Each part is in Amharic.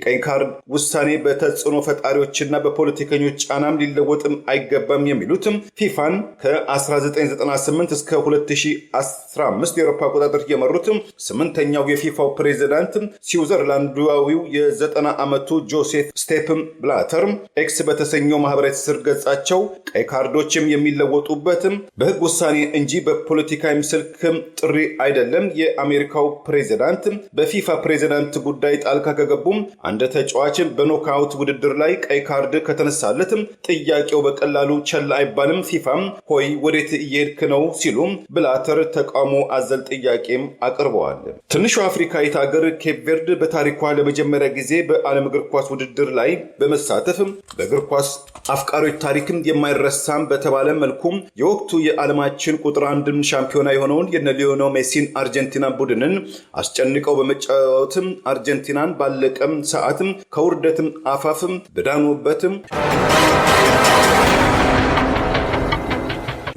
የቀይ ካርድ ውሳኔ በተጽዕኖ ፈጣሪዎችና በፖለቲከኞች ጫናም ሊለወጥም አይገባም የሚሉትም ፊፋን ከ1998 እስከ 2015 የአውሮፓ አቆጣጠር የመሩትም 8ኛው የፊፋው ፕሬዝዳንት ስዊዘርላንዳዊው የ90 ዓመቱ ጆሴፍ ስቴፕ ብላተር ኤክስ በተሰኘው ማህበራዊ ትስስር ገጻቸው ቀይ ካርዶችም የሚለወጡበትም በህግ ውሳኔ እንጂ በፖለቲካዊ ስልክ ጥሪ አይደለም። የአሜሪካው ፕሬዝዳንት በፊፋ ፕሬዝዳንት ጉዳይ ጣልቃ ከገቡም አንድ ተጫዋችን በኖካውት ውድድር ላይ ቀይ ካርድ ከተነሳለትም ጥያቄው በቀላሉ ቸል አይባልም። ፊፋም ሆይ ወዴት እየሄድክ ነው ሲሉ ብላተር ተቃውሞ አዘል ጥያቄም አቅርበዋል። ትንሹ አፍሪካዊት ሀገር ኬፕ ቨርድ በታሪኳ ለመጀመሪያ ጊዜ በዓለም እግር ኳስ ውድድር ላይ በመሳተፍ በእግር ኳስ አፍቃሪዎች ታሪክም የማይረሳም በተባለ መልኩም የወቅቱ የዓለማችን ቁጥር 1 ሻምፒዮና የሆነውን የሊዮኔል ሜሲን አርጀንቲና ቡድንን አስጨንቀው በመጫወትም አርጀንቲናን ባለቀም ሰዓትም ከውርደትም አፋፍም በዳኑበትም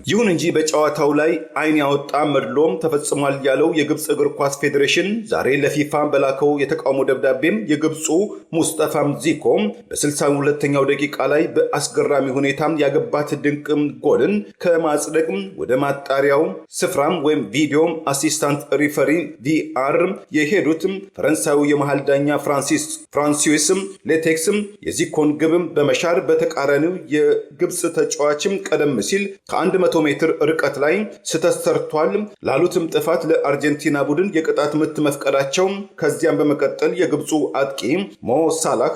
ይሁን እንጂ በጨዋታው ላይ አይን ያወጣ መድሎም ተፈጽሟል ያለው የግብጽ እግር ኳስ ፌዴሬሽን ዛሬ ለፊፋ በላከው የተቃውሞ ደብዳቤም የግብጹ ሙስጠፋ ዚኮ በ62ኛው ደቂቃ ላይ በአስገራሚ ሁኔታም ያገባት ድንቅ ጎልን ከማጽደቅ ወደ ማጣሪያው ስፍራም ወይም ቪዲዮ አሲስታንት ሪፈሪ ቪአር የሄዱት ፈረንሳዊ የመሃል ዳኛ ፍራንሲስ ሌቴክስ የዚኮን ግብም በመሻር በተቃራኒው የግብጽ ተጫዋችም ቀደም ሲል ከ100 ሜትር ርቀት ላይ ስተሰርቷል ላሉትም ጥፋት ለአርጀንቲና ቡድን የቅጣት ምት መፍቀዳቸው ከዚያም በመቀጠል የግብፁ አጥቂ ሞ ሳላህ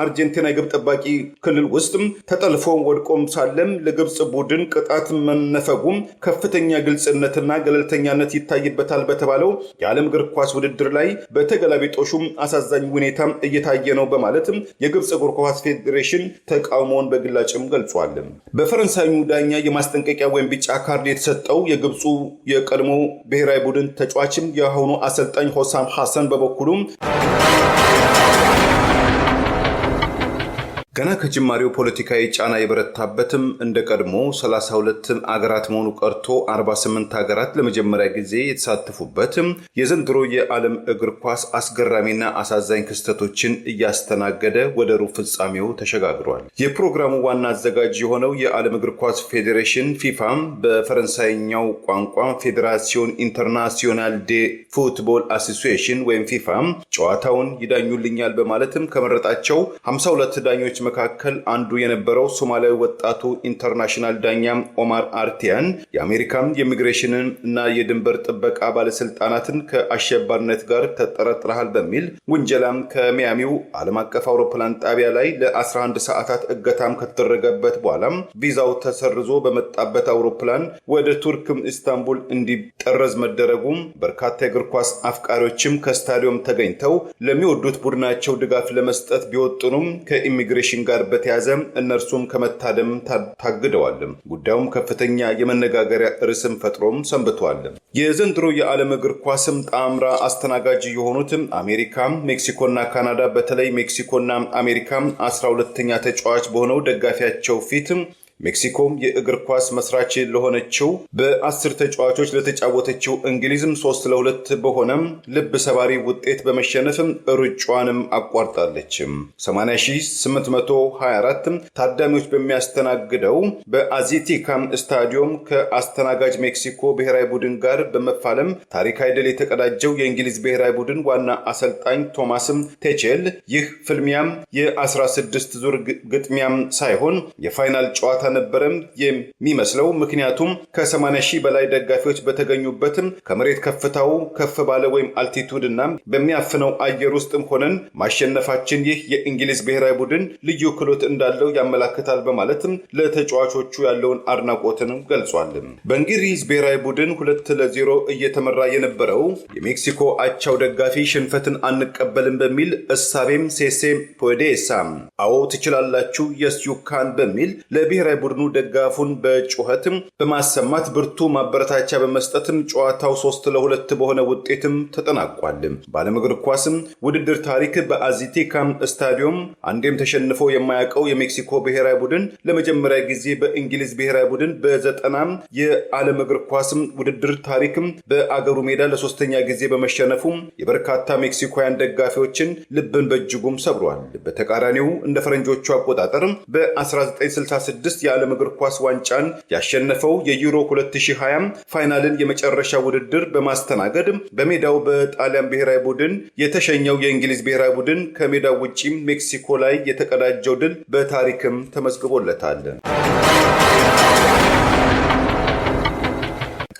አርጀንቲና የግብ ጠባቂ ክልል ውስጥ ተጠልፎ ወድቆም ሳለም ለግብጽ ቡድን ቅጣት መነፈጉም ከፍተኛ ግልጽነትና ገለልተኛነት ይታይበታል በተባለው የዓለም እግር ኳስ ውድድር ላይ በተገላቢጦሹም አሳዛኝ ሁኔታ እየታየ ነው በማለት የግብጽ እግር ኳስ ፌዴሬሽን ተቃውሞውን በግላጭም ገልጿል። በፈረንሳዩ ዳኛ የማስጠንቀቂያ ወይም ቢጫ ካርድ የተሰጠው የግብፁ የቀድሞ ብሔራዊ ቡድን ተጫዋችም የአሁኑ አሰልጣኝ ሆሳም ሐሰን በበኩሉም ገና ከጅማሬው ፖለቲካዊ ጫና የበረታበትም እንደ ቀድሞ 32 አገራት መሆኑ ቀርቶ 48 አገራት ለመጀመሪያ ጊዜ የተሳተፉበት የዘንድሮ የዓለም እግር ኳስ አስገራሚና አሳዛኝ ክስተቶችን እያስተናገደ ወደ ሩብ ፍጻሜው ተሸጋግሯል። የፕሮግራሙ ዋና አዘጋጅ የሆነው የዓለም እግር ኳስ ፌዴሬሽን ፊፋም በፈረንሳይኛው ቋንቋ ፌዴራሲዮን ኢንተርናሲዮናል ዴ ፉትቦል አሶሲዬሽን ወይም ፊፋም ጨዋታውን ይዳኙልኛል በማለትም ከመረጣቸው 52 ዳኞች መካከል አንዱ የነበረው ሶማሊያዊ ወጣቱ ኢንተርናሽናል ዳኛ ኦማር አርቲያን የአሜሪካን የኢሚግሬሽን እና የድንበር ጥበቃ ባለስልጣናትን ከአሸባሪነት ጋር ተጠረጥረሃል በሚል ውንጀላም ከሚያሚው ዓለም አቀፍ አውሮፕላን ጣቢያ ላይ ለ11 ሰዓታት እገታም ከተደረገበት በኋላ ቪዛው ተሰርዞ በመጣበት አውሮፕላን ወደ ቱርክ ኢስታንቡል እንዲጠረዝ መደረጉም በርካታ የእግር ኳስ አፍቃሪዎችም ከስታዲየም ተገኝተው ለሚወዱት ቡድናቸው ድጋፍ ለመስጠት ቢወጥኑም ከኢሚግሬሽን ጋር በተያዘ እነርሱም ከመታደም ታግደዋል። ጉዳዩም ከፍተኛ የመነጋገሪያ ርዕስም ፈጥሮም ሰንብቷል። የዘንድሮ የዓለም እግር ኳስም ጣምራ አስተናጋጅ የሆኑት አሜሪካ፣ ሜክሲኮና ካናዳ በተለይ ሜክሲኮና አሜሪካ 12ኛ ተጫዋች በሆነው ደጋፊያቸው ፊት ሜክሲኮም የእግር ኳስ መስራች ለሆነችው በ10 ተጫዋቾች ለተጫወተችው እንግሊዝም 3-2 በሆነም ልብ ሰባሪ ውጤት በመሸነፍም ሩጫዋንም አቋርጣለች። 80824 ታዳሚዎች በሚያስተናግደው በአዚቴካም ስታዲየም ከአስተናጋጅ ሜክሲኮ ብሔራዊ ቡድን ጋር በመፋለም ታሪካዊ ድል የተቀዳጀው የእንግሊዝ ብሔራዊ ቡድን ዋና አሰልጣኝ ቶማስም ቴቼል ይህ ፍልሚያም የ16 ዙር ግጥሚያም ሳይሆን የፋይናል ጨዋታ ነበረም የሚመስለው። ምክንያቱም ከ80 ሺህ በላይ ደጋፊዎች በተገኙበትም ከመሬት ከፍታው ከፍ ባለ ወይም አልቲቱድ እና በሚያፍነው አየር ውስጥም ሆነን ማሸነፋችን ይህ የእንግሊዝ ብሔራዊ ቡድን ልዩ ክህሎት እንዳለው ያመላክታል በማለትም ለተጫዋቾቹ ያለውን አድናቆትን ገልጿል። በእንግሊዝ ብሔራዊ ቡድን 2-0 እየተመራ የነበረው የሜክሲኮ አቻው ደጋፊ ሽንፈትን አንቀበልም በሚል እሳቤም ሴሴ ፖዴሳ አዎ ትችላላችሁ የስ ዩ ካን በሚል ለብሔራዊ ቡድኑ ደጋፉን በጩኸትም በማሰማት ብርቱ ማበረታቻ በመስጠትም ጨዋታው 3-2 በሆነ ውጤትም ተጠናቋል። በዓለም እግር ኳስም ውድድር ታሪክ በአዚቴካም ስታዲየም አንዴም ተሸንፎ የማያውቀው የሜክሲኮ ብሔራዊ ቡድን ለመጀመሪያ ጊዜ በእንግሊዝ ብሔራዊ ቡድን በ90 የዓለም እግር ኳስም ውድድር ታሪክም በአገሩ ሜዳ ለሶስተኛ ጊዜ በመሸነፉ የበርካታ ሜክሲኮውያን ደጋፊዎችን ልብን በእጅጉም ሰብሯል። በተቃራኒው እንደ ፈረንጆቹ አቆጣጠር በ1966 የዓለም እግር ኳስ ዋንጫን ያሸነፈው የዩሮ 2020 ፋይናልን የመጨረሻ ውድድር በማስተናገድ በሜዳው በጣሊያን ብሔራዊ ቡድን የተሸኘው የእንግሊዝ ብሔራዊ ቡድን ከሜዳው ውጪ ሜክሲኮ ላይ የተቀዳጀው ድል በታሪክም ተመዝግቦለታል።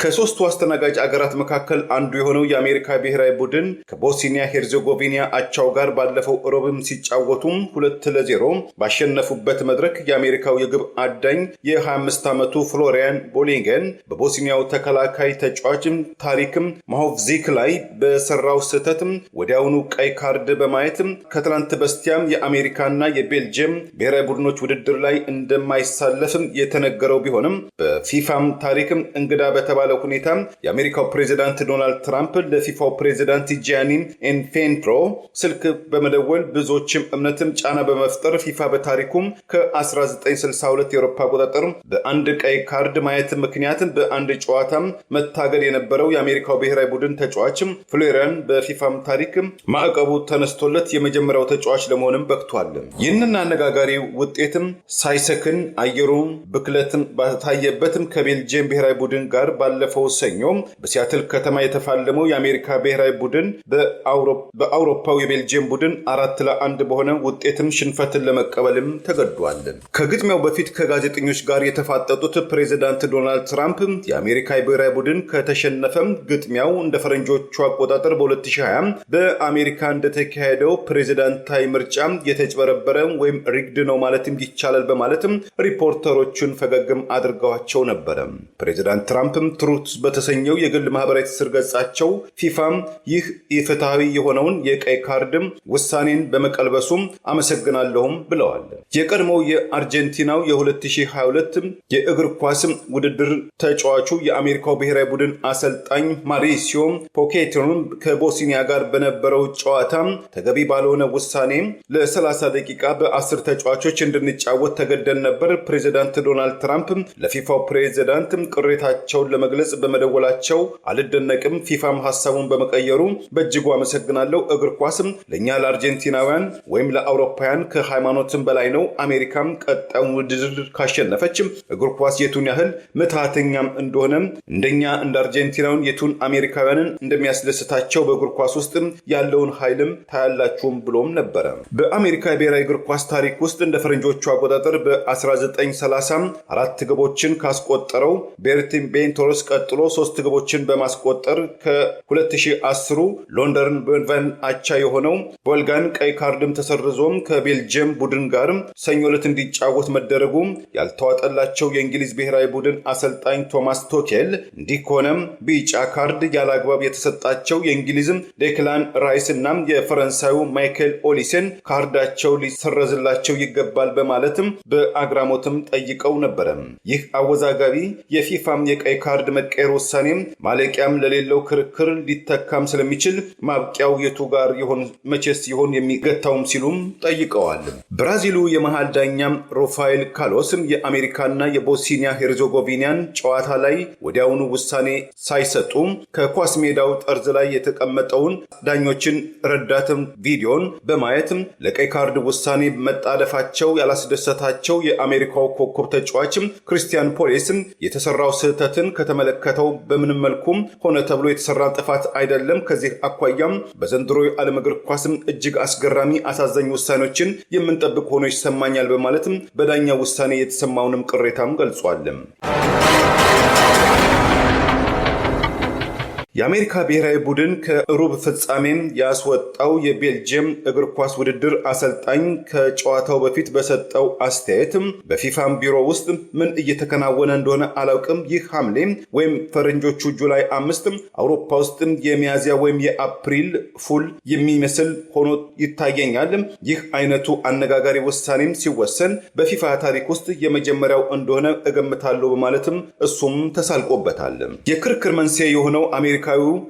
ከሶስቱ አስተናጋጅ አገራት መካከል አንዱ የሆነው የአሜሪካ ብሔራዊ ቡድን ከቦስኒያ ሄርዜጎቪና አቻው ጋር ባለፈው ሮብም ሲጫወቱም 2-0 ባሸነፉበት መድረክ የአሜሪካው የግብ አዳኝ የ25 ዓመቱ ፍሎሪያን ቦሊንገን በቦስኒያው ተከላካይ ተጫዋችም ታሪክም ማሆቭዚክ ላይ በሰራው ስህተትም ወዲያውኑ ቀይ ካርድ በማየት ከትናንት በስቲያም የአሜሪካና የቤልጅየም ብሔራዊ ቡድኖች ውድድር ላይ እንደማይሳለፍም የተነገረው ቢሆንም በፊፋም ታሪክም እንግዳ በተባለ ሁኔታ የአሜሪካው ፕሬዚዳንት ዶናልድ ትራምፕ ለፊፋው ፕሬዚዳንት ጂያኒ ኢንፋንቲኖ ስልክ በመደወል ብዙዎችም እምነትም ጫና በመፍጠር ፊፋ በታሪኩም ከ1962 የአውሮፓ አቆጣጠር በአንድ ቀይ ካርድ ማየት ምክንያት በአንድ ጨዋታ መታገድ የነበረው የአሜሪካው ብሔራዊ ቡድን ተጫዋች ፍሎሪያን በፊፋም ታሪክ ማዕቀቡ ተነስቶለት የመጀመሪያው ተጫዋች ለመሆንም በቅቷል። ይህንን አነጋጋሪ ውጤትም ሳይሰክን አየሩ ብክለትም ባታየበትም ከቤልጅየም ብሔራዊ ቡድን ጋር ባለፈው ሰኞ በሲያትል ከተማ የተፋለመው የአሜሪካ ብሔራዊ ቡድን በአውሮፓው የቤልጅየም ቡድን 4-1 በሆነ ውጤትም ሽንፈትን ለመቀበልም ተገዷል። ከግጥሚያው በፊት ከጋዜጠኞች ጋር የተፋጠጡት ፕሬዚዳንት ዶናልድ ትራምፕ የአሜሪካ ብሔራዊ ቡድን ከተሸነፈም ግጥሚያው እንደ ፈረንጆቹ አቆጣጠር በ2020 በአሜሪካ እንደተካሄደው ፕሬዚዳንታዊ ምርጫ የተጭበረበረ ወይም ሪግድ ነው ማለትም ይቻላል በማለትም ሪፖርተሮቹን ፈገግም አድርገዋቸው ነበረ። ፕሬዚዳንት ትራምፕም ትሩት በተሰኘው የግል ማህበራዊ ትስስር ገጻቸው ፊፋም ይህ ኢፍትሃዊ የሆነውን የቀይ ካርድም ውሳኔን በመቀልበሱም አመሰግናለሁም ብለዋል። የቀድሞው የአርጀንቲናው የ2022 የእግር ኳስ ውድድር ተጫዋቹ የአሜሪካው ብሔራዊ ቡድን አሰልጣኝ ማሪሲዮ ፖኬቲኖ ከቦስኒያ ጋር በነበረው ጨዋታ ተገቢ ባልሆነ ውሳኔ ለ30 ደቂቃ በ10 ተጫዋቾች እንድንጫወት ተገደን ነበር። ፕሬዚዳንት ዶናልድ ትራምፕ ለፊፋው ፕሬዚዳንት ቅሬታቸውን ለመግለጽ በመደወላቸው አልደነቅም፣ ፊፋም ሐሳቡን በመቀየሩ በእጅጉ አመሰግናለሁ። እግር ኳስም ለኛ ለአርጀንቲናውያን ወይም ለአውሮፓውያን ከሃይማኖትም በላይ ነው። አሜሪካም ቀጣዩን ውድድር ካሸነፈች እግር ኳስ የቱን ያህል ምትሃተኛም እንደሆነ እንደኛ እንደ አርጀንቲናውን የቱን አሜሪካውያንን እንደሚያስደስታቸው በእግር ኳስ ውስጥ ያለውን ኃይልም ታያላችሁም ብሎም ነበረ። በአሜሪካ ብሔራዊ እግር ኳስ ታሪክ ውስጥ እንደ ፈረንጆቹ አቆጣጠር በ1930 4 ግቦችን ካስቆጠረው ቤርቲን ቤንቶሮስ ቀጥሎ 3 ግቦችን በማስቆጠር ከ2010 ሎንደን በርንቫን አቻ የሆነው ቦልጋን ቀይ ካርድም ተሰርዞም ከቤልጅየም ቡድን ጋር ሰኞ ዕለት እንዲጫወት መደረጉ ያልተዋጠላቸው የእንግሊዝ ብሔራዊ ቡድን አሰልጣኝ ቶማስ ቱኬል እንዲህ ከሆነም ቢጫ ካርድ ያላግባብ የተሰጣቸው የእንግሊዝ ዴክላን ራይስ እና የፈረንሳዩ ማይክል ኦሊሴን ካርዳቸው ሊሰረዝላቸው ይገባል በማለትም በአግራሞትም ጠይቀው ነበረ። ይህ አወዛጋቢ የፊፋም የቀይ ካርድ መቀየር ውሳኔም ማለቂያም ለሌለው ክርክር ሊተካም ስለሚችል ማብቂያው የቱ ጋር ይሆን መቼስ ይሆን የሚገታውም ሲሉም ጠይቀዋል። ብራዚሉ የመሃል ዳኛም ራፋኤል ካሎስም የአሜሪካና የቦስኒያ ሄርዜጎቪናን ጨዋታ ላይ ወዲያውኑ ውሳኔ ሳይሰጡ ከኳስ ሜዳው ጠርዝ ላይ የተቀመጠውን ዳኞችን ረዳትም ቪዲዮን በማየትም ለቀይ ካርድ ውሳኔ መጣደፋቸው ያላስደሰታቸው የአሜሪካው ኮከብ ተጫዋችም ክሪስቲያን ፖሊስም የተሰራው ስህተትን ከተመለከተው በምንም መልኩም ሆነ ተብሎ የተሰራ ጥፋት አይደለም። ከዚህ አኳያም በዘንድሮ የዓለም እግር ኳስም እጅግ አስገራሚ አሳዛኝ ውሳኔዎችን የምንጠብቅ ሆኖ ይሰማኛል በማለትም በዳኛው ውሳኔ የተሰማውንም ቅሬታም ገልጿል። የአሜሪካ ብሔራዊ ቡድን ከሩብ ፍጻሜም ያስወጣው የቤልጅየም እግር ኳስ ውድድር አሰልጣኝ ከጨዋታው በፊት በሰጠው አስተያየት በፊፋም ቢሮ ውስጥ ምን እየተከናወነ እንደሆነ አላውቅም። ይህ ሐምሌ ወይም ፈረንጆቹ ጁላይ 5 አውሮፓ ውስጥ የሚያዝያ ወይም የአፕሪል ፉል የሚመስል ሆኖ ይታየኛል። ይህ አይነቱ አነጋጋሪ ውሳኔም ሲወሰን በፊፋ ታሪክ ውስጥ የመጀመሪያው እንደሆነ እገምታለሁ በማለትም እሱም ተሳልቆበታል። የክርክር መንስኤ የሆነው አሜሪካዊው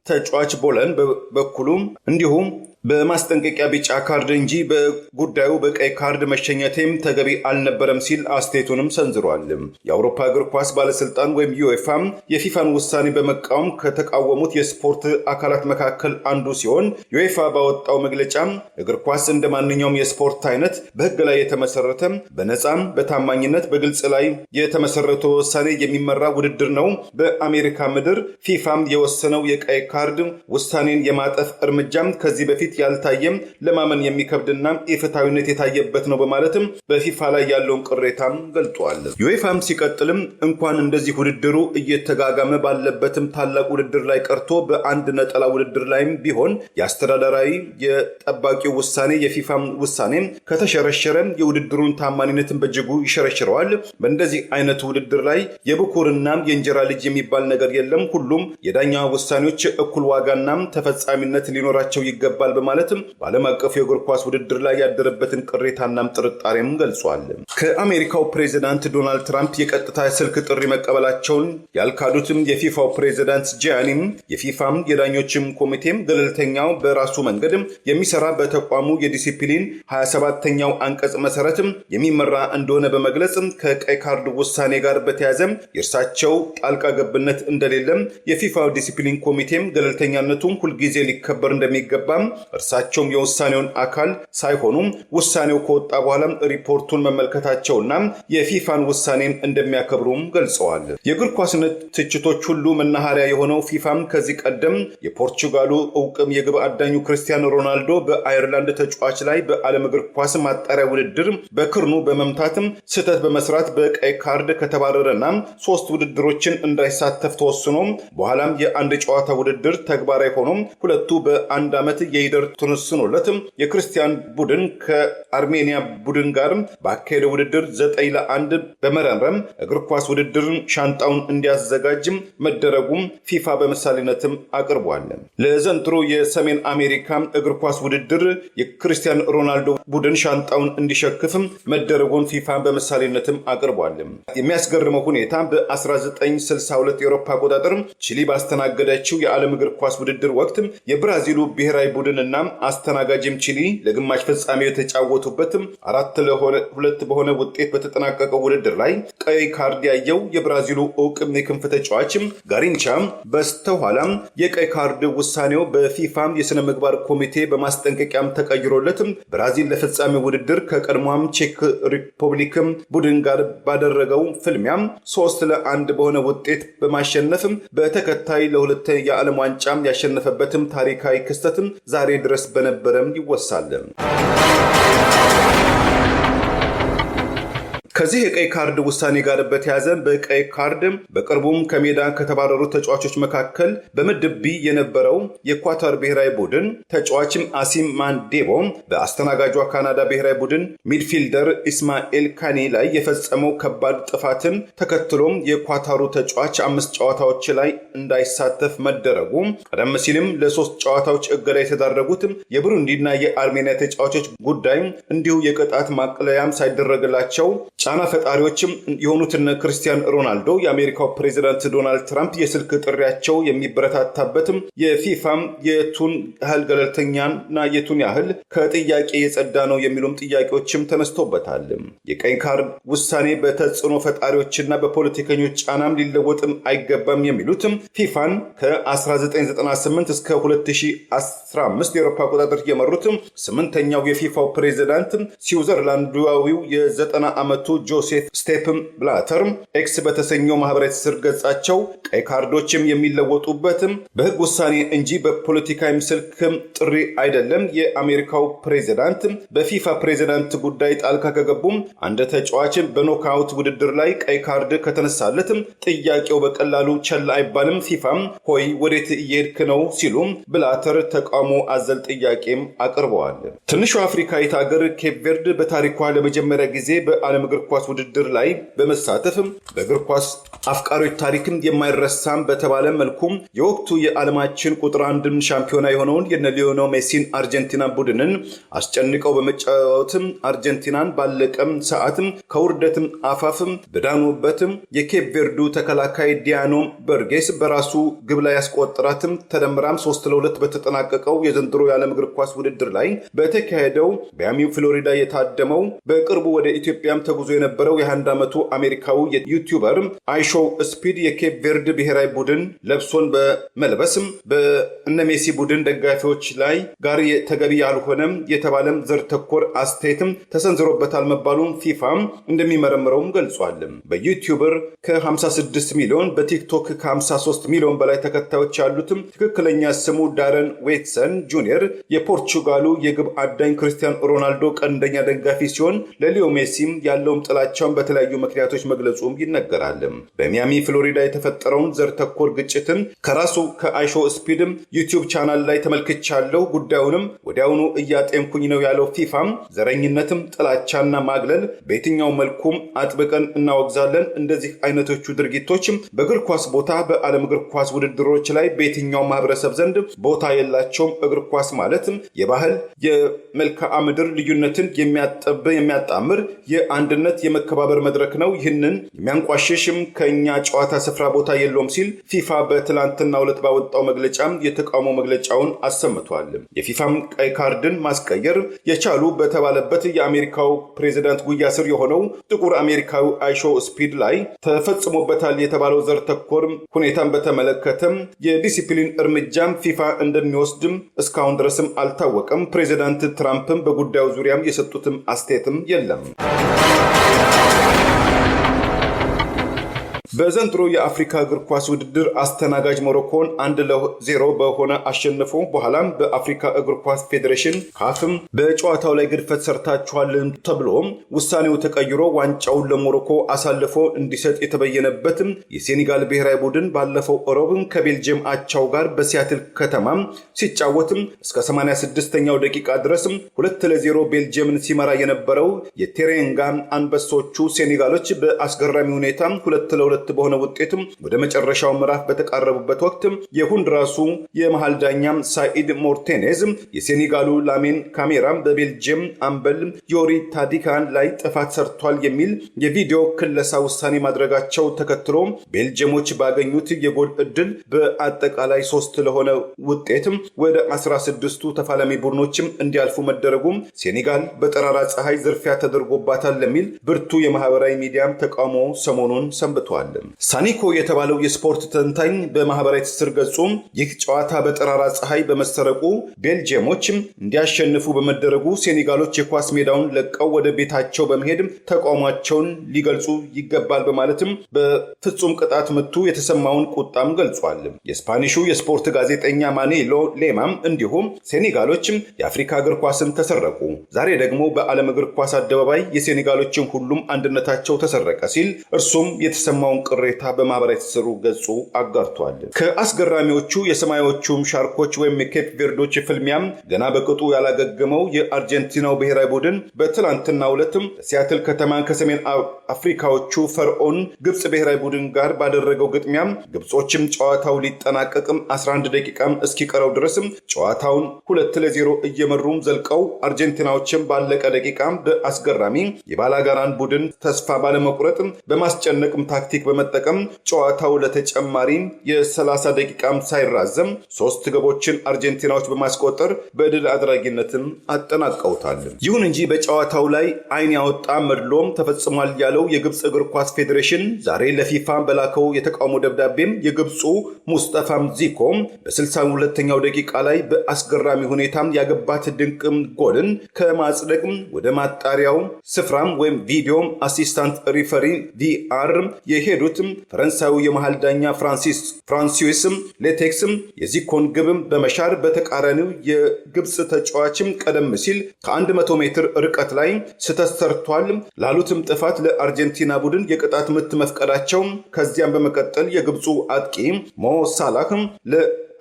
ተጫዋች ቦለን በበኩሉ እንዲሁም በማስጠንቀቂያ ቢጫ ካርድ እንጂ በጉዳዩ በቀይ ካርድ መሸኘቴም ተገቢ አልነበረም ሲል አስተያየቱንም ሰንዝሯል። የአውሮፓ እግር ኳስ ባለስልጣን ወይም ዩኤፋ የፊፋን ውሳኔ በመቃወም ከተቃወሙት የስፖርት አካላት መካከል አንዱ ሲሆን ዩኤፋ ባወጣው መግለጫ እግር ኳስ እንደ ማንኛውም የስፖርት አይነት በሕግ ላይ የተመሰረተ በነፃም በታማኝነት በግልጽ ላይ የተመሰረተ ውሳኔ የሚመራ ውድድር ነው። በአሜሪካ ምድር ፊፋም የወሰነው የቀይ ካርድ ውሳኔን የማጠፍ እርምጃም ከዚህ በፊት ያልታየም ለማመን የሚከብድና ኢፍትሐዊነት የታየበት ነው በማለትም በፊፋ ላይ ያለውን ቅሬታም ገልጧል። ዩኤፋም ሲቀጥልም እንኳን እንደዚህ ውድድሩ እየተጋጋመ ባለበትም ታላቅ ውድድር ላይ ቀርቶ በአንድ ነጠላ ውድድር ላይም ቢሆን የአስተዳደራዊ የጠባቂው ውሳኔ የፊፋም ውሳኔ ከተሸረሸረ የውድድሩን ታማኝነትን በእጅጉ ይሸረሽረዋል። በእንደዚህ አይነት ውድድር ላይ የብኩርና የእንጀራ ልጅ የሚባል ነገር የለም። ሁሉም የዳኛ ውሳኔዎች እኩል ዋጋና ተፈጻሚነት ሊኖራቸው ይገባል በማለትም በዓለም አቀፉ የእግር ኳስ ውድድር ላይ ያደረበትን ቅሬታናም ጥርጣሬም ገልጿል። ከአሜሪካው ፕሬዚዳንት ዶናልድ ትራምፕ የቀጥታ ስልክ ጥሪ መቀበላቸውን ያልካዱትም የፊፋው ፕሬዚዳንት ጂያኒም የፊፋም የዳኞችም ኮሚቴም ገለልተኛው በራሱ መንገድ የሚሰራ በተቋሙ የዲሲፕሊን 27ኛው አንቀጽ መሰረትም የሚመራ እንደሆነ በመግለጽ ከቀይ ካርድ ውሳኔ ጋር በተያያዘ የእርሳቸው ጣልቃ ገብነት እንደሌለም የፊፋው ዲሲፕሊን ኮሚቴም ገለልተኛነቱን ሁልጊዜ ሊከበር እንደሚገባም እርሳቸውም የውሳኔውን አካል ሳይሆኑም ውሳኔው ከወጣ በኋላ ሪፖርቱን መመልከታቸውና የፊፋን ውሳኔን እንደሚያከብሩም ገልጸዋል። የእግር ኳስነት ትችቶች ሁሉ መናኸሪያ የሆነው ፊፋም ከዚህ ቀደም የፖርቹጋሉ እውቅም የግብ አዳኙ ክርስቲያኖ ሮናልዶ በአየርላንድ ተጫዋች ላይ በዓለም እግር ኳስ ማጣሪያ ውድድር በክርኑ በመምታትም ስህተት በመስራት በቀይ ካርድ ከተባረረና 3 ውድድሮችን እንዳይሳተፍ ተወስኖ በኋላም የአንድ ጨዋታ ውድድር ተግባራዊ ሆኖ ሁለቱ በአንድ ዓመት የይደር ተወስኖለትም የክርስቲያን ቡድን ከአርሜኒያ ቡድን ጋር ባካሄደው ውድድር 9-1 በመረምረም እግር ኳስ ውድድር ሻንጣውን እንዲያዘጋጅም መደረጉም ፊፋ በምሳሌነትም አቅርቧል። ለዘንድሮ የሰሜን አሜሪካ እግር ኳስ ውድድር የክርስቲያን ሮናልዶ ቡድን ሻንጣውን እንዲሸክፍም መደረጉን ፊፋ በምሳሌነትም አቅርቧል። የሚያስገርመው ሁኔታ በ1962 የአውሮፓ አቆጣጠር ቺሊ ባስተናገደችው የዓለም እግር ኳስ ውድድር ወቅት የብራዚሉ ብሔራዊ ቡድንና አስተናጋጅም ቺሊ ለግማሽ ፍጻሜ የተጫወቱበት 4-2 በሆነ ውጤት በተጠናቀቀው ውድድር ላይ ቀይ ካርድ ያየው የብራዚሉ እውቅም የክንፍ ተጫዋች ጋሪንቻ በስተኋላም የቀይ ካርድ ውሳኔው በፊፋም የሥነ ምግባር ኮሚቴ በማስጠንቀቂያም ተቀይሮለት ብራዚል ለፍጻሜ ውድድር ከቀድሞም ቼክ ሪፐብሊክ ቡድን ጋር ባደረገው ፍልሚያም 3-1 በሆነ ውጤት በማሸነፍ በተከታይ ለሁለተኛ የዓለም ዋንጫ ያሸነፈበትም ታሪካዊ ክስተትም ዛሬ ድረስ በነበረም ይወሳል። ከዚህ የቀይ ካርድ ውሳኔ ጋር በተያያዘ በቀይ ካርድ በቅርቡም ከሜዳ ከተባረሩ ተጫዋቾች መካከል በምድብ ቢ የነበረው የኳታር ብሔራዊ ቡድን ተጫዋችም አሲም ማንዴቦ በአስተናጋጇ ካናዳ ብሔራዊ ቡድን ሚድፊልደር ኢስማኤል ካኒ ላይ የፈጸመው ከባድ ጥፋትን ተከትሎም የኳታሩ ተጫዋች 5 ጨዋታዎች ላይ እንዳይሳተፍ መደረጉ፣ ቀደም ሲልም ለ3 ጨዋታዎች እገዳ የተዳረጉት የብሩንዲና የአርሜኒያ ተጫዋቾች ጉዳይ እንዲሁ የቅጣት ማቅለያም ሳይደረግላቸው ጫና ፈጣሪዎችም የሆኑትን ክርስቲያን ሮናልዶ የአሜሪካው ፕሬዚዳንት ዶናልድ ትራምፕ የስልክ ጥሪያቸው የሚበረታታበትም የፊፋም የቱን ያህል ገለልተኛና የቱን ያህል ከጥያቄ የጸዳ ነው የሚሉም ጥያቄዎችም ተነስቶበታል። የቀይ ካርድ ውሳኔ በተጽዕኖ ፈጣሪዎችና በፖለቲከኞች ጫናም ሊለወጥም አይገባም የሚሉትም ፊፋን ከ1998 እስከ 2015 የአውሮፓ አቆጣጠር የመሩትም 8ኛው የፊፋው ፕሬዚዳንት ስዊዘርላንዳዊው የ90 ዓመቱ ጆሴፍ ስቴፕ ብላተር ኤክስ በተሰኘው ማህበራዊ ትስስር ገጻቸው ቀይ ካርዶችም የሚለወጡበትም በህግ ውሳኔ እንጂ በፖለቲካ ምስልክም ጥሪ አይደለም። የአሜሪካው ፕሬዚዳንት በፊፋ ፕሬዚዳንት ጉዳይ ጣልቃ ከገቡም አንድ ተጫዋችን በኖካውት ውድድር ላይ ቀይ ካርድ ከተነሳለት ጥያቄው በቀላሉ ቸል አይባልም። ፊፋም ሆይ ወዴት እየሄድክ ነው ሲሉ ብላተር ተቃውሞ አዘል ጥያቄም አቅርበዋል። ትንሹ አፍሪካዊት ሀገር ኬፕ ቨርድ በታሪኳ ለመጀመሪያ ጊዜ በዓለም እግር ኳስ ውድድር ላይ በመሳተፍ በእግር ኳስ አፍቃሪዎች ታሪክም የማይረሳም በተባለ መልኩም የወቅቱ የዓለማችን ቁጥር አንድም ሻምፒዮና የሆነውን የሊዮኔል ሜሲን አርጀንቲና ቡድንን አስጨንቀው በመጫወትም አርጀንቲናን ባለቀም ሰዓትም ከውርደትም አፋፍም በዳኑበትም የኬፕ ቨርዱ ተከላካይ ዲያኖ በርጌስ በራሱ ግብ ላይ ያስቆጠራትም ተደምራም 3-2 በተጠናቀቀው የዘንድሮ የዓለም እግር ኳስ ውድድር ላይ በተካሄደው በሚያሚ ፍሎሪዳ የታደመው በቅርቡ ወደ ኢትዮጵያም ተጉዞ የነበረው የ21 ዓመቱ አሜሪካዊ የዩቲዩበር አይሾው ስፒድ የኬፕ ቨርድ ብሔራዊ ቡድን ለብሶን በመልበስም በእነሜሲ ቡድን ደጋፊዎች ላይ ጋር ተገቢ ያልሆነም የተባለም ዘር ተኮር አስተያየትም ተሰንዝሮበታል መባሉን ፊፋም እንደሚመረምረውም ገልጿል። በዩቲዩበር ከ56 ሚሊዮን በቲክቶክ ከ53 ሚሊዮን በላይ ተከታዮች ያሉትም ትክክለኛ ስሙ ዳረን ዌትሰን ጁኒየር የፖርቹጋሉ የግብ አዳኝ ክርስቲያን ሮናልዶ ቀንደኛ ደጋፊ ሲሆን ለሊዮ ሜሲም ያለውም ጥላቻውን በተለያዩ ምክንያቶች መግለጹም ይነገራል። በሚያሚ ፍሎሪዳ የተፈጠረውን ዘር ተኮር ግጭትን ከራሱ ከአይሾ ስፒድም ዩቲዩብ ቻናል ላይ ተመልክቻለሁ፣ ጉዳዩንም ወዲያውኑ እያጤንኩኝ ነው ያለው ፊፋም ዘረኝነትም ጥላቻና ማግለል በየትኛው መልኩም አጥብቀን እናወግዛለን። እንደዚህ አይነቶቹ ድርጊቶችም በእግር ኳስ ቦታ በዓለም እግር ኳስ ውድድሮች ላይ በየትኛው ማህበረሰብ ዘንድ ቦታ የላቸውም። እግር ኳስ ማለት የባህል የመልክዓ ምድር ልዩነትን የሚያጣምር የአንድነት የመከባበር መድረክ ነው። ይህንን የሚያንቋሽሽም ከኛ ጨዋታ ስፍራ ቦታ የለውም ሲል ፊፋ በትላንትናው ዕለት ባወጣው መግለጫም የተቃውሞ መግለጫውን አሰምቷል። የፊፋም ቀይ ካርድን ማስቀየር የቻሉ በተባለበት የአሜሪካው ፕሬዚዳንት ጉያ ስር የሆነው ጥቁር አሜሪካዊ አይሾ ስፒድ ላይ ተፈጽሞበታል የተባለው ዘር ተኮር ሁኔታን በተመለከተም የዲሲፕሊን እርምጃም ፊፋ እንደሚወስድም እስካሁን ድረስም አልታወቀም። ፕሬዚዳንት ትራምፕም በጉዳዩ ዙሪያም የሰጡትም አስተያየትም የለም። በዘንድሮ የአፍሪካ እግር ኳስ ውድድር አስተናጋጅ ሞሮኮን 1-0 በሆነ አሸንፎ በኋላም በአፍሪካ እግር ኳስ ፌዴሬሽን ካፍም በጨዋታው ላይ ግድፈት ሰርታችኋል ተብሎ ውሳኔው ተቀይሮ ዋንጫውን ለሞሮኮ አሳልፎ እንዲሰጥ የተበየነበትም የሴኔጋል ብሔራዊ ቡድን ባለፈው ሮብም ከቤልጅየም አቻው ጋር በሲያትል ከተማ ሲጫወትም እስከ 86ኛው ደቂቃ ድረስም 2-0 ቤልጅየምን ሲመራ የነበረው የቴሬንጋ አንበሶቹ ሴኔጋሎች በአስገራሚ ሁኔታ 2-2 በሆነ ውጤትም ወደ መጨረሻው ምዕራፍ በተቃረቡበት ወቅት የሁንድራሱ የመሃል ዳኛም ሳኢድ ሞርቴኔዝ የሴኔጋሉ ላሜን ካሜራም በቤልጅየም አምበል ዮሪ ታዲካን ላይ ጥፋት ሰርቷል የሚል የቪዲዮ ክለሳ ውሳኔ ማድረጋቸው ተከትሎ ቤልጅየሞች ባገኙት የጎል እድል በአጠቃላይ 3 ለሆነ ውጤትም ወደ 16ቱ ተፋላሚ ቡድኖችም እንዲያልፉ መደረጉም ሴኔጋል በጠራራ ፀሐይ ዝርፊያ ተደርጎባታል ለሚል ብርቱ የማህበራዊ ሚዲያም ተቃውሞ ሰሞኑን ሰንብቷል። ሳኒኮ የተባለው የስፖርት ተንታኝ በማህበራዊ ትስስር ገጹ ይህ ጨዋታ በጠራራ ፀሐይ በመሰረቁ ቤልጅየሞች እንዲያሸንፉ በመደረጉ ሴኔጋሎች የኳስ ሜዳውን ለቀው ወደ ቤታቸው በመሄድ ተቃውሟቸውን ሊገልጹ ይገባል በማለትም በፍጹም ቅጣት ምቱ የተሰማውን ቁጣም ገልጿል። የስፓኒሹ የስፖርት ጋዜጠኛ ማኔሎ ሌማም እንዲሁም ሴኔጋሎች የአፍሪካ እግር ኳስን ተሰረቁ፣ ዛሬ ደግሞ በዓለም እግር ኳስ አደባባይ የሴኔጋሎችን ሁሉም አንድነታቸው ተሰረቀ ሲል እርሱም የተሰማውን ቅሬታ በማህበራዊ ትስስሩ ገጹ አጋርቷል። ከአስገራሚዎቹ የሰማዮቹም ሻርኮች ወይም የኬፕ ቨርዶች ፍልሚያም ገና በቅጡ ያላገገመው የአርጀንቲናው ብሔራዊ ቡድን በትላንትናው ዕለትም ሲያትል ከተማ ከሰሜን አፍሪካዎቹ ፈርዖን ግብጽ ብሔራዊ ቡድን ጋር ባደረገው ግጥሚያም ግብጾችም ጨዋታው ሊጠናቀቅም 11 ደቂቃም እስኪቀረው ድረስም ጨዋታውን 2-0 እየመሩም ዘልቀው አርጀንቲናዎችም ባለቀ ደቂቃም በአስገራሚ የባላጋራን ቡድን ተስፋ ባለመቁረጥ በማስጨነቅም ታክቲክ በመጠቀም ጨዋታው ለተጨማሪ የ30 ደቂቃም ሳይራዘም 3 ግቦችን አርጀንቲናዎች በማስቆጠር በድል አድራጊነትም አጠናቀውታል። ይሁን እንጂ በጨዋታው ላይ አይን ያወጣ መድሎም ተፈጽሟል ያለው የግብፅ እግር ኳስ ፌዴሬሽን ዛሬ ለፊፋ በላከው የተቃውሞ ደብዳቤም የግብፁ ሙስጠፋም ዚኮ በ62ኛው ደቂቃ ላይ በአስገራሚ ሁኔታ ያገባት ድንቅ ጎልን ከማጽደቅ ወደ ማጣሪያው ስፍራም ወይም ቪዲዮ አሲስታንት ሪፈሪ ቪአር የሄዱት ፈረንሳዩ የመሃል ዳኛ ፍራንሲስ ሌቴክስ የዚኮን ግብ በመሻር በተቃራኒው የግብፅ ተጫዋችም ቀደም ሲል ከ100 ሜትር ርቀት ላይ ስህተት ሰርቷል ላሉትም ጥፋት ለአርጀንቲና ቡድን የቅጣት ምት መፍቀዳቸው ከዚያም በመቀጠል የግብፁ አጥቂ ሞ ሳላህ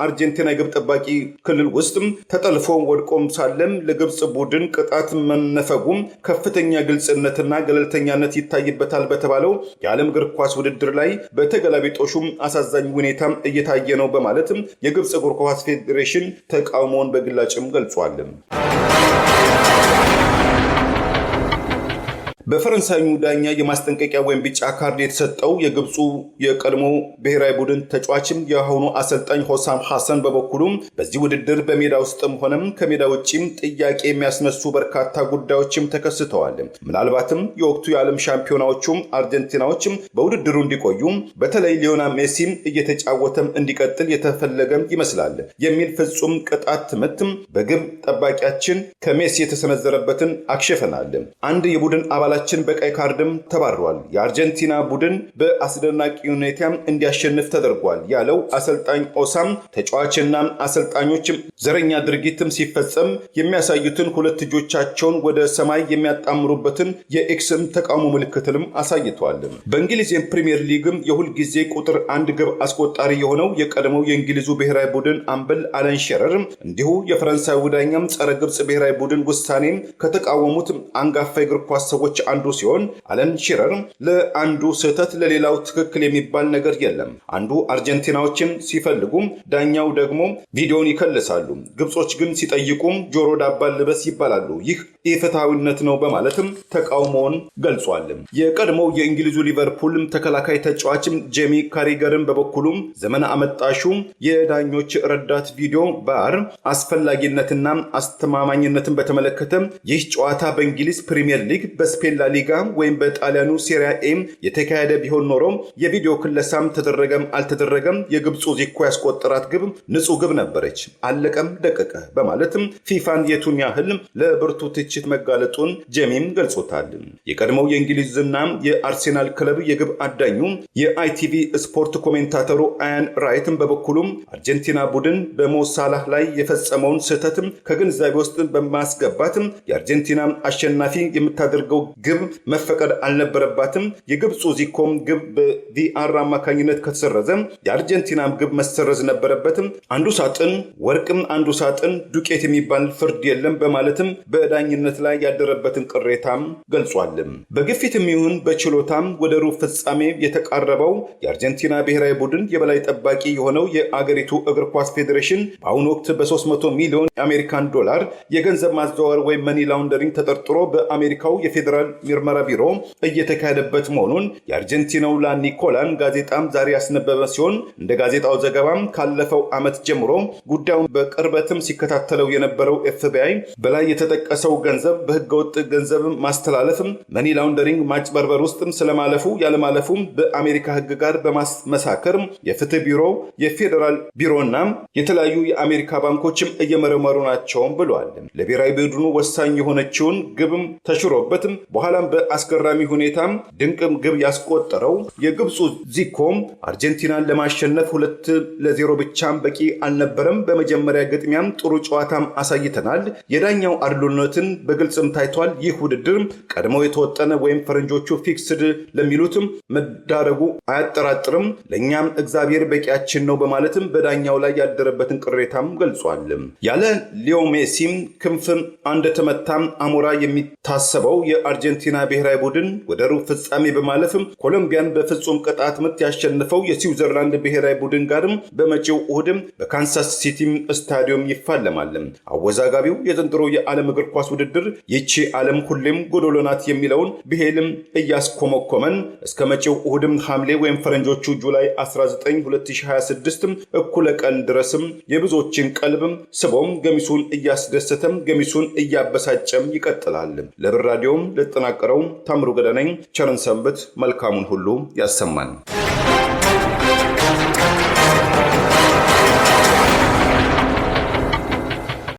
አርጀንቲና የግብ ጠባቂ ክልል ውስጥ ተጠልፎ ወድቆም ሳለም ለግብፅ ቡድን ቅጣት መነፈጉም ከፍተኛ ግልጽነትና ገለልተኛነት ይታይበታል በተባለው የዓለም እግር ኳስ ውድድር ላይ በተገላቢጦሹም አሳዛኝ ሁኔታ እየታየ ነው በማለት የግብፅ እግር ኳስ ፌዴሬሽን ተቃውሞውን በግላጭም ገልጿል። በፈረንሳዩ ዳኛ የማስጠንቀቂያ ወይም ቢጫ ካርድ የተሰጠው የግብፁ የቀድሞ ብሔራዊ ቡድን ተጫዋችም የአሁኑ አሰልጣኝ ሆሳም ሐሰን በበኩሉም በዚህ ውድድር በሜዳ ውስጥም ሆነም ከሜዳ ውጭም ጥያቄ የሚያስነሱ በርካታ ጉዳዮችም ተከስተዋል። ምናልባትም የወቅቱ የዓለም ሻምፒዮናዎቹም አርጀንቲናዎችም በውድድሩ እንዲቆዩ በተለይ ሊዮኔል ሜሲ እየተጫወተም እንዲቀጥል የተፈለገም ይመስላል የሚል ፍጹም ቅጣት ምትም በግብ ጠባቂያችን ከሜሲ የተሰነዘረበትን አክሽፈናል። አንድ የቡድን አባላ በቀይ ካርድም ተባሯል። የአርጀንቲና ቡድን በአስደናቂ ሁኔታ እንዲያሸንፍ ተደርጓል ያለው አሰልጣኝ ኦሳም ተጫዋችና አሰልጣኞች ዘረኛ ድርጊትም ሲፈጸም የሚያሳዩትን ሁለት እጆቻቸውን ወደ ሰማይ የሚያጣምሩበትን የኤክስም ተቃውሞ ምልክትንም አሳይቷል። በእንግሊዝ ፕሪሚየር ሊግም የሁል ጊዜ ቁጥር 1 ግብ አስቆጣሪ የሆነው የቀድሞው የእንግሊዙ ብሔራዊ ቡድን አምበል አለን ሺረር እንዲሁ የፈረንሳይ ዳኛም ጸረ ግብፅ ብሔራዊ ቡድን ውሳኔ ከተቃወሙት አንጋፋ እግር ኳስ ሰዎች አንዱ ሲሆን አለን ሺረር ለአንዱ ስህተት ለሌላው ትክክል የሚባል ነገር የለም። አንዱ አርጀንቲናዎችን ሲፈልጉም ዳኛው ደግሞ ቪዲዮን ይከልሳሉ። ግብጾች ግን ሲጠይቁም ጆሮ ዳባ ልበስ ይባላሉ። ይህ ኢፍትሐዊነት ነው በማለትም ተቃውሞውን ገልጿል። የቀድሞው የእንግሊዙ ሊቨርፑል ተከላካይ ተጫዋችም ጄሚ ካሪገርን በበኩሉም ዘመን አመጣሹ የዳኞች ረዳት ቪዲዮ ባር አስፈላጊነትና አስተማማኝነትን በተመለከተ ይህ ጨዋታ በእንግሊዝ ፕሪሚየር ሊግ በስፔን ላ ሊጋ ወይም በጣሊያኑ ሴሪያ ኤ የተካሄደ ቢሆን ኖሮ የቪዲዮ ክለሳም ተደረገም አልተደረገም የግብፁ ዚኮ ያስቆጠራት ግብ ንጹህ ግብ ነበረች፣ አለቀም ደቀቀ በማለትም ፊፋን የቱን ያህል ለብርቱ ትችት መጋለጡን ጄሚም ገልጾታል። የቀድሞው የእንግሊዝና የአርሴናል ክለብ የግብ አዳኙ የአይቲቪ ስፖርት ኮሜንታተሩ አያን ራይትም በበኩሉም አርጀንቲና ቡድን በሞ ሳላህ ላይ የፈጸመውን ስህተትም ከግንዛቤ ውስጥ በማስገባት የአርጀንቲና አሸናፊ የምታደርገው ግብ መፈቀድ አልነበረባትም። የግብፁ ዚኮም ግብ በቪአር አማካኝነት ከተሰረዘ የአርጀንቲናም ግብ መሰረዝ ነበረበትም። አንዱ ሳጥን ወርቅም አንዱ ሳጥን ዱቄት የሚባል ፍርድ የለም በማለትም በዳኝነት ላይ ያደረበትን ቅሬታም ገልጿል። በግፊትም ይሁን በችሎታም ወደ ሩብ ፍጻሜ የተቃረበው የአርጀንቲና ብሔራዊ ቡድን የበላይ ጠባቂ የሆነው የአገሪቱ እግር ኳስ ፌዴሬሽን በአሁኑ ወቅት በ300 ሚሊዮን የአሜሪካን ዶላር የገንዘብ ማዘዋወር ወይም መኒ ላውንደሪንግ ተጠርጥሮ በአሜሪካው የፌዴራል ምርመራ ቢሮ እየተካሄደበት መሆኑን የአርጀንቲናው ላ ኒኮላን ጋዜጣም ዛሬ ያስነበበ ሲሆን እንደ ጋዜጣው ዘገባም ካለፈው ዓመት ጀምሮ ጉዳዩን በቅርበትም ሲከታተለው የነበረው ኤፍቢአይ በላይ የተጠቀሰው ገንዘብ በህገወጥ ገንዘብ ማስተላለፍም መኒ ላውንደሪንግ ማጭበርበር ውስጥም ስለማለፉ ያለማለፉም በአሜሪካ ህግ ጋር በማመሳከር የፍትህ ቢሮ የፌዴራል ቢሮና የተለያዩ የአሜሪካ ባንኮችም እየመረመሩ ናቸው ብሏል። ለብሔራዊ ቡድኑ ወሳኝ የሆነችውን ግብም ተሽሮበትም በኋላም በአስገራሚ ሁኔታም ድንቅም ግብ ያስቆጠረው የግብፁ ዚኮም አርጀንቲናን ለማሸነፍ 2-0 ብቻም በቂ አልነበረም። በመጀመሪያ ግጥሚያም ጥሩ ጨዋታም አሳይተናል። የዳኛው አድሎነትን በግልጽም ታይቷል። ይህ ውድድር ቀድሞው የተወጠነ ወይም ፈረንጆቹ ፊክስድ ለሚሉትም መዳረጉ አያጠራጥርም። ለእኛም እግዚአብሔር በቂያችን ነው በማለትም በዳኛው ላይ ያደረበትን ቅሬታም ገልጿል። ያለ ሊዮ ሜሲም ክንፍ እንደተመታም አሞራ የሚታሰበው የአርጀንቲና ብሔራዊ ቡድን ወደ ሩብ ፍጻሜ በማለፍም ኮሎምቢያን በፍጹም ቅጣት ምት ያሸነፈው የስዊዘርላንድ ብሔራዊ ቡድን ጋርም በመጪው እሁድም በካንሳስ ሲቲ ስታዲየም ይፋለማል። አወዛጋቢው የዘንድሮ የዓለም እግር ኳስ ውድድር ውድድር ይቺ ዓለም ሁሌም ጎዶሎ ናት የሚለውን ብሄልም እያስኮመኮመን እስከ መጪው እሁድም ሐምሌ ወይም ፈረንጆቹ ጁላይ 19 2026 እኩለ ቀን ድረስም የብዙዎችን ቀልብም ስቦም ገሚሱን እያስደሰተም ገሚሱን እያበሳጨም ይቀጥላል። ለብር ራዲዮም ለተጠናቀረው ታምሩ ገዳ ነኝ። ቸርን ሰንብት። መልካሙን ሁሉ ያሰማን።